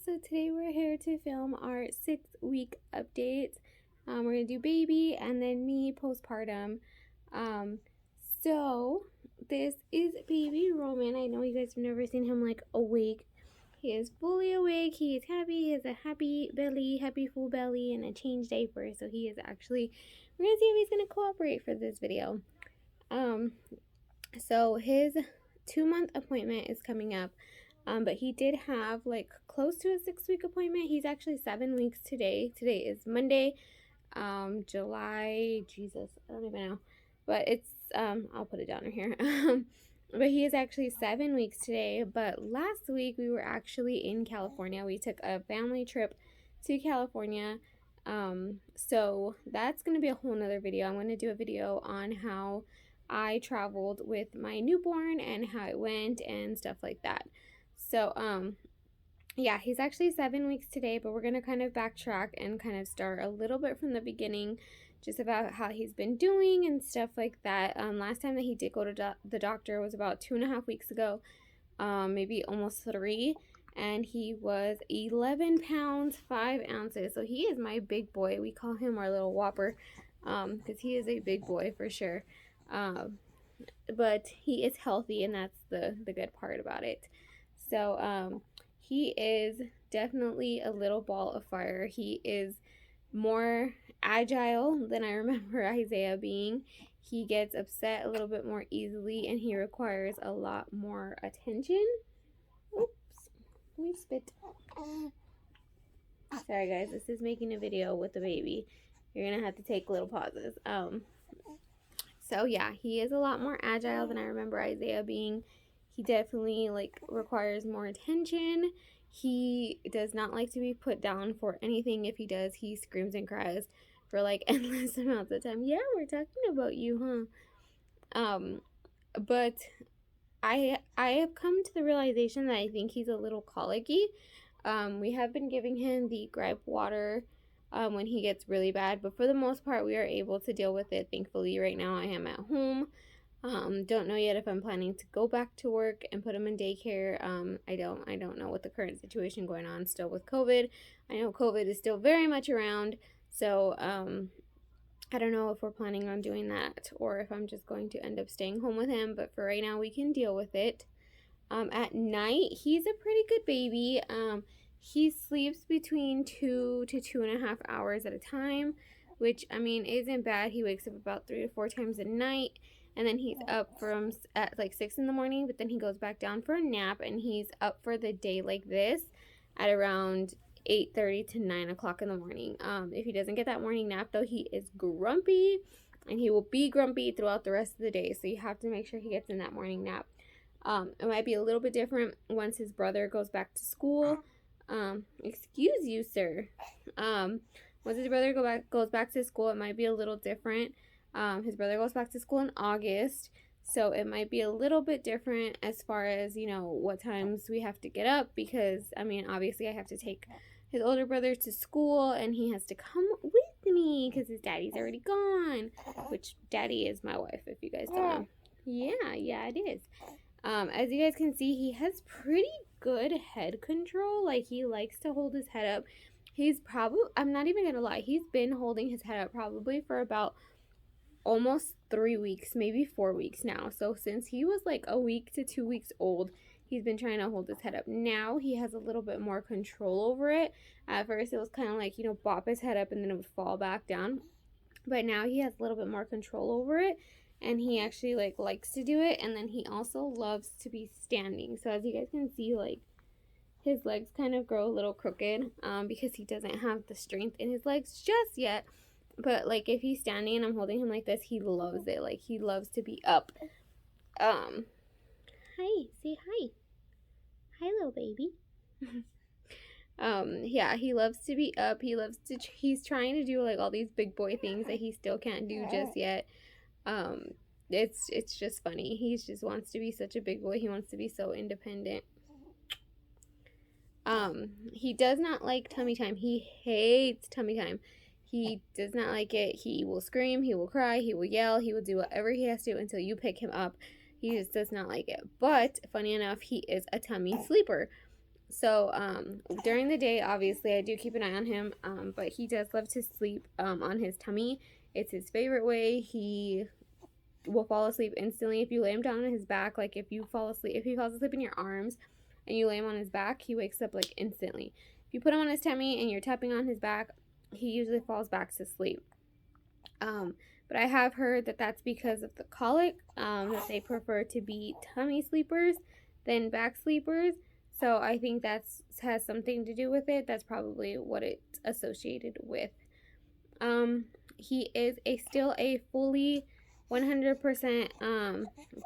So today we're here to film our 6-week update. We're gonna do baby and then me postpartum. Um, so this is baby Roman. I know you guys have never seen him like awake. He is fully awake. He is happy. He has a happy belly, happy full belly, and a changed diaper. So he is actually. We're gonna see if he's gonna cooperate for this video. So his 2-month appointment is coming up. But he did have like close to a 6-week appointment. He's actually 7 weeks today. Today is Monday, July, Jesus, I don't even know. But it's, I'll put it down here. But he is actually 7 weeks today. But last week we were actually in California. We took a family trip to California. So that's going to be a whole nother video. I'm going to do a video on how I traveled with my newborn and how it went and stuff like that. So, yeah, he's actually 7 weeks today, but we're going to kind of backtrack and kind of start a little bit from the beginning, just about how he's been doing and stuff like that. Last time that he did go to the doctor was about 2.5 weeks ago, maybe almost 3, and he was 11 pounds, 5 ounces. So he is my big boy. We call him our little whopper, because he is a big boy for sure. But he is healthy, and that's the good part about it. So, he is definitely a little ball of fire. He is more agile than I remember Isaiah being. He gets upset a little bit more easily, and he requires a lot more attention. Oops, we spit. Sorry guys, this is making a video with the baby. You're gonna have to take little pauses. So yeah, he is a lot more agile than I remember Isaiah being. He definitely like requires more attention. He does not like to be put down for anything. If he does, he screams and cries for like endless amounts of time. Yeah, we're talking about you, huh? But I have come to the realization that I think he's a little colicky. We have been giving him the gripe water when he gets really bad, but for the most part we are able to deal with it. Thankfully right now I am at home. Don't know yet if I'm planning to go back to work and put him in daycare. I don't know what the current situation going on still with COVID. I know COVID is still very much around, so I don't know if we're planning on doing that or if I'm just going to end up staying home with him, but for right now we can deal with it. At night, he's a pretty good baby. He sleeps between 2 to 2.5 hours at a time, which, I mean, isn't bad. He wakes up about 3 to 4 times a night, and then he's up from at like 6 in the morning, but then he goes back down for a nap, and he's up for the day like this at around 8:30 to 9 o'clock in the morning. If he doesn't get that morning nap, though, he is grumpy, and he will be grumpy throughout the rest of the day, so you have to make sure he gets in that morning nap. It might be a little bit different once his brother goes back to school. Excuse you, sir. Once his brother goes back to school, it might be a little different. His brother goes back to school in August, so it might be a little bit different as far as, you know, what times we have to get up, because, I mean, obviously I have to take his older brother to school, and he has to come with me because his daddy's already gone, which daddy is my wife, if you guys don't know. Yeah, it is. As you guys can see, he has pretty good head control. Like, he likes to hold his head up. He's probably, I'm not even gonna lie, he's been holding his head up probably for about almost 3 weeks, maybe 4 weeks now. So since he was like a week to 2 weeks old, he's been trying to hold his head up. Now he has a little bit more control over it. At first it was kind of like, you know, bop his head up and then it would fall back down. But now he has a little bit more control over it, and he actually like likes to do it. And then he also loves to be standing. So as you guys can see, like, his legs kind of grow a little crooked because he doesn't have the strength in his legs just yet. But like, if he's standing and I'm holding him like this, he loves it. Like, he loves to be up. Hi, say hi. Hi, little baby. Yeah, he loves to be up. He's trying to do like all these big boy things that he still can't do just yet. It's just funny. He just wants to be such a big boy. He wants to be so independent. He does not like tummy time. He hates tummy time. He does not like it. He will scream, he will cry, he will yell, he will do whatever he has to until you pick him up. He just does not like it. But funny enough, he is a tummy sleeper. So during the day, obviously, I do keep an eye on him, but he does love to sleep on his tummy. It's his favorite way. He will fall asleep instantly if you lay him down on his back. Like if you fall asleep, if he falls asleep in your arms and you lay him on his back, he wakes up like instantly. If you put him on his tummy and you're tapping on his back, he usually falls back to sleep. But I have heard that that's because of the colic, that they prefer to be tummy sleepers than back sleepers. So I think that's has something to do with it. That's probably what it's associated with. Um, he is still a fully 100%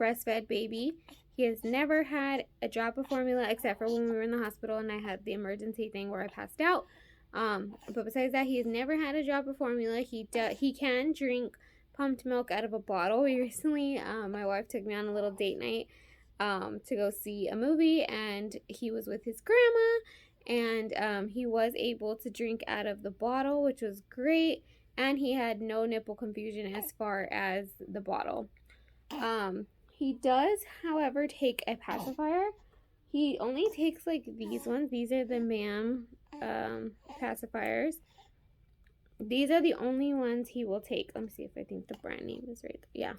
breastfed baby. He has never had a drop of formula except for when we were in the hospital and I had the emergency thing where I passed out. But besides that, he has never had a drop of formula. He can drink pumped milk out of a bottle. We recently, my wife took me on a little date night to go see a movie, and he was with his grandma, and he was able to drink out of the bottle, which was great, and he had no nipple confusion as far as the bottle. He does, however, take a pacifier. He only takes like these ones. These are the MAM pacifiers. These are the only ones he will take. Let me see if I think the brand name is right. Yeah.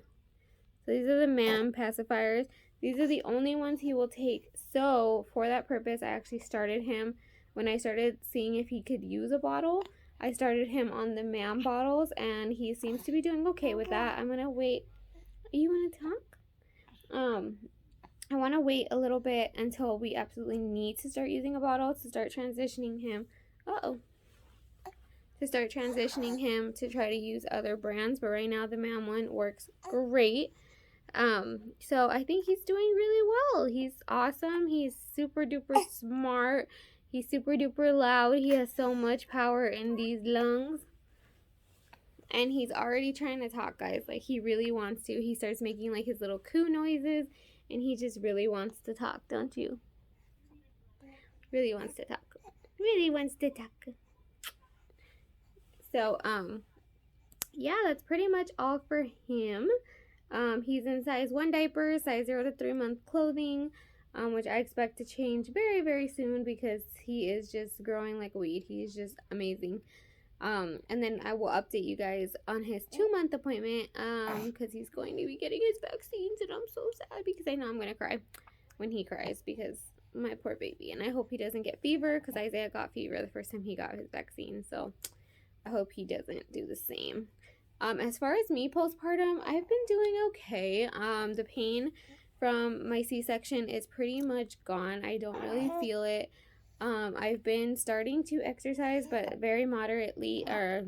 So these are the MAM pacifiers. These are the only ones he will take. So for that purpose, I actually started him when I started seeing if he could use a bottle. I started him on the MAM bottles, and he seems to be doing okay with that. I'm gonna wait. You want to talk? I want to wait a little bit until we absolutely need to start using a bottle to start transitioning him. To start transitioning him to try to use other brands, but right now the MAM one works great. So I think he's doing really well. He's awesome. He's super duper smart. He's super duper loud. He has so much power in these lungs. And he's already trying to talk, guys. Like, he really wants to. He starts making like his little coo noises, and he just really wants to talk, don't you? Really wants to talk. Really wants to talk. So, yeah, that's pretty much all for him. He's in size 1 diaper, size 0 to 3 month clothing, which I expect to change very, very soon because he is just growing like a weed. He's just amazing. And then I will update you guys on his 2-month appointment, because he's going to be getting his vaccines, and I'm so sad because I know I'm going to cry when he cries because my poor baby. And I hope he doesn't get fever because Isaiah got fever the first time he got his vaccine. So I hope he doesn't do the same. As far as me postpartum, I've been doing okay. The pain from my C-section is pretty much gone. I don't really feel it. I've been starting to exercise, but very mildly, I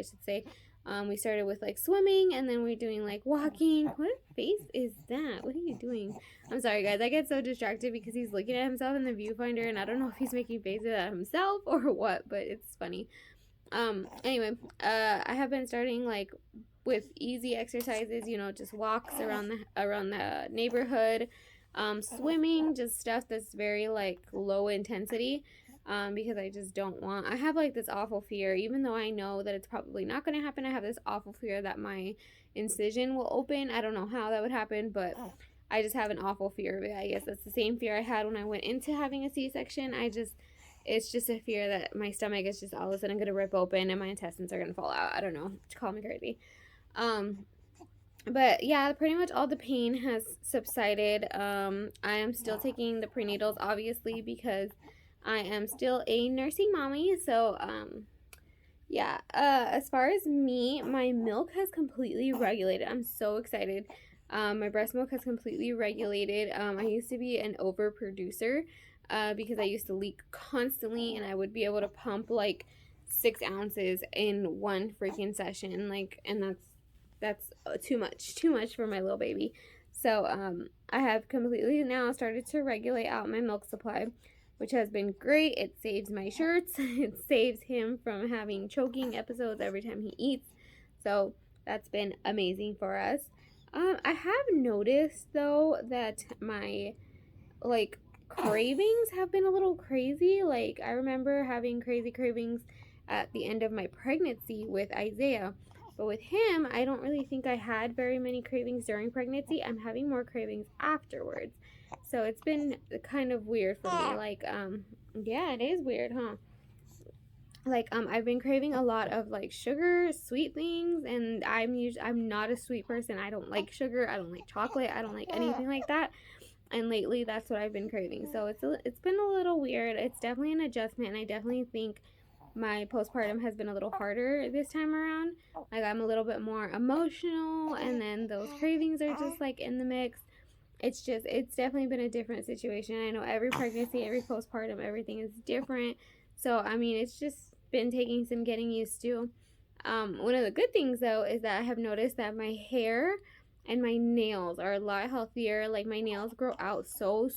should say. We started with like swimming, and then we're doing like walking. What face is that? What are you doing? I'm sorry, guys. I get so distracted because he's looking at himself in the viewfinder, and I don't know if he's making faces at himself or what, but it's funny. Anyway, I have been starting like with easy exercises, just walks around the neighborhood, swimming, just stuff that's very like low intensity, because I just don't want, I have like this awful fear, even though I know that it's probably not going to happen. I have this awful fear that my incision will open. I don't know how that would happen, but I just have an awful fear of it. I guess that's the same fear I had when I went into having a C-section. It's just a fear that my stomach is just all of a sudden going to rip open and my intestines are going to fall out. I don't know. Call me crazy. But yeah, pretty much all the pain has subsided. I am still taking the prenatals, obviously, because I am still a nursing mommy. So, yeah. As far as me, my milk has completely regulated. I'm so excited. My breast milk has completely regulated. I used to be an overproducer, because I used to leak constantly, and I would be able to pump like 6 ounces in one freaking session, like, and that's too much for my little baby. So I have completely now started to regulate out my milk supply, which has been great. It saves my shirts. It saves him from having choking episodes every time he eats. So that's been amazing for us. I have noticed though that my like cravings have been a little crazy. Like, I remember having crazy cravings at the end of my pregnancy with Isaiah, but with him, I don't really think I had very many cravings during pregnancy. I'm having more cravings afterwards. So it's been kind of weird for me. Like, yeah, it is weird, huh? Like, I've been craving a lot of like sugar, sweet things, and I'm not a sweet person. I don't like sugar. I don't like chocolate. I don't like anything like that. And lately, that's what I've been craving. So it's been a little weird. It's definitely an adjustment, and I definitely think my postpartum has been a little harder this time around. Like, I'm a little bit more emotional, and then those cravings are just like in the mix. It's definitely been a different situation. I know every pregnancy, every postpartum, everything is different. So, I mean, it's just been taking some getting used to. One of the good things, though, is that I have noticed that my hair and my nails are a lot healthier. Like, my nails grow out so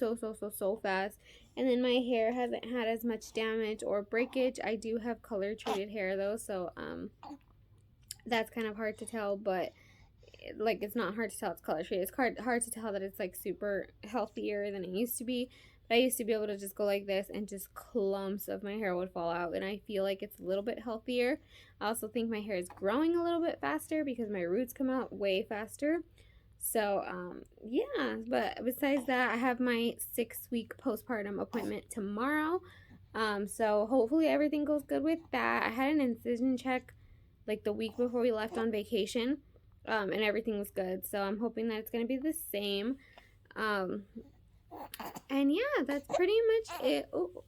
fast. And then my hair hasn't had as much damage or breakage. I do have color treated hair, though, so that's kind of hard to tell, but like, it's not hard to tell it's color treated. It's hard to tell that it's like super healthier than it used to be. But I used to be able to just go like this and just clumps of my hair would fall out, and I feel like it's a little bit healthier. I also think my hair is growing a little bit faster because my roots come out way faster. So, yeah, but besides that, I have my 6-week postpartum appointment tomorrow. So hopefully everything goes good with that. I had an incision check like the week before we left on vacation, and everything was good. So I'm hoping that it's going to be the same. Um, and yeah, that's pretty much it. Oh,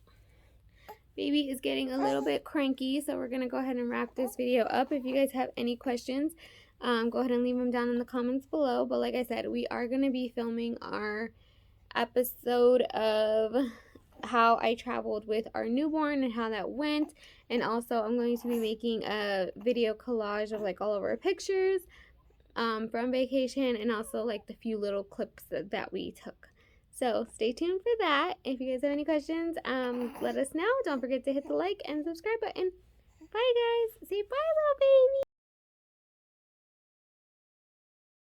baby is getting a little bit cranky, so we're going to go ahead and wrap this video up. If you guys have any questions, go ahead and leave them down in the comments below. But like I said, we are going to be filming our episode of how I traveled with our newborn and how that went. And also, I'm going to be making a video collage of like all of our pictures from vacation, and also like the few little clips that we took. So stay tuned for that. If you guys have any questions, let us know. Don't forget to hit the like and subscribe button.